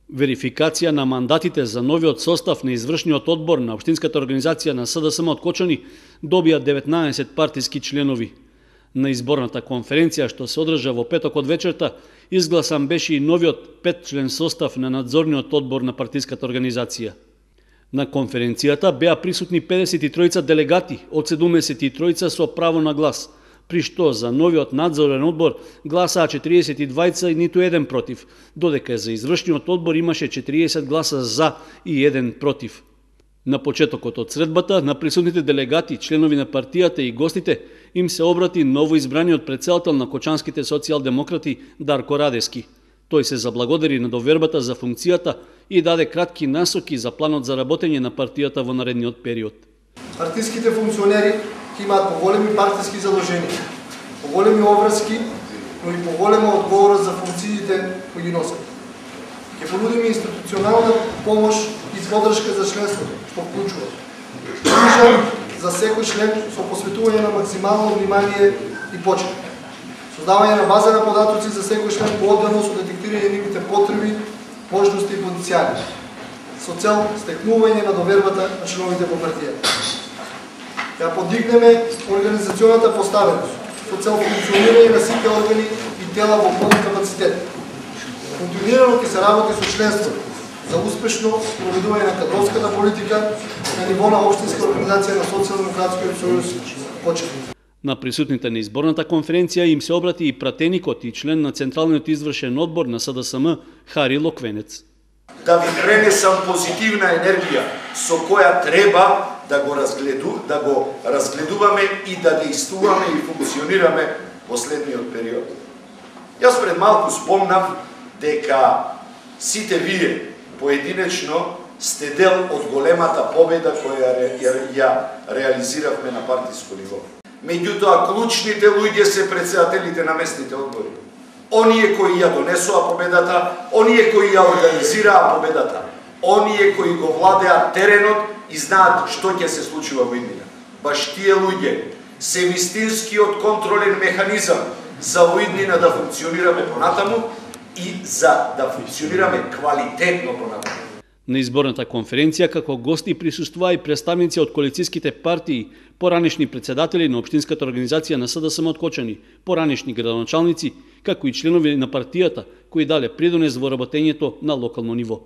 Верификација на мандатите за новиот состав на извршниот одбор на Општинската организација на СДСМ од Кочани добија 19 партиски членови. На изборната конференција што се одржа во петок од вечерта, изгласан беше и новиот 5-член состав на надзорниот одбор на партиската организација. На конференцијата беа присутни 53 делегати од 73 со право на глас, при што за новиот надзорен одбор гласаа 42 и ниту еден против, додека за извршниот одбор имаше 40 гласа за и еден против. На почетокот од средбата, на присутните делегати, членови на партијата и гостите, им се обрати новоизбраниот претседател на Кочанските социјалдемократи Дарко Радевски. Тој се заблагодари на довербата за функцијата и даде кратки насоки за планот за работење на партијата во наредниот период. Партиските функционери имаат поголеми партиски задолженија, поголеми обврски, но и поголема одговорност за функциите кои ги носат. Ќе понудиме институционална помош и подршка за членството, што вклучува грижа за секој член со посветување на максимално внимание и почит, создавање на база на податоци за секој член поодделно со детектирање нивните потреби, можности и потенцијали, со цел стекнување на довербата на членовите во партијата. Ја подигнеме организационата поставеност со цел функционирање на сите органи и тела во полн капацитет. Континуирано ќе се работи со членството за успешно спроведување на кадровската политика на ниво на Општинска организација на Социјалдемократскиот сојуз Кочани. На присутните на изборната конференција им се обрати и пратеникот и член на Централниот извршен одбор на СДСМ Хари Локвенец. Да ви пренесам позитивна енергија со која треба да го разгледуваме и да действуваме и функционираме последниот период. Јас пред малку спомнав дека сите вие поединечно сте дел од големата победа која ја реализиравме на партиско ниво. Меѓутоа, клучните луѓе се претседателите на местните одбори. Оние кои ја донесоа победата, оние кои ја организираа победата, оние кои го владеат теренот и знаат што ќе се случува во иднина. Баш тие луѓе се вистинскиот контролен механизам за во иднина да функционираме понатаму и за да функционираме квалитетно понатаму. На изборната конференција како гости присуствуваа и представници од коалицијските партии, поранешни претседатели на Општинската организација на СДСМ од Кочани, поранешни градоначалници, како и членови на партијата кои дале придонес во работењето на локално ниво.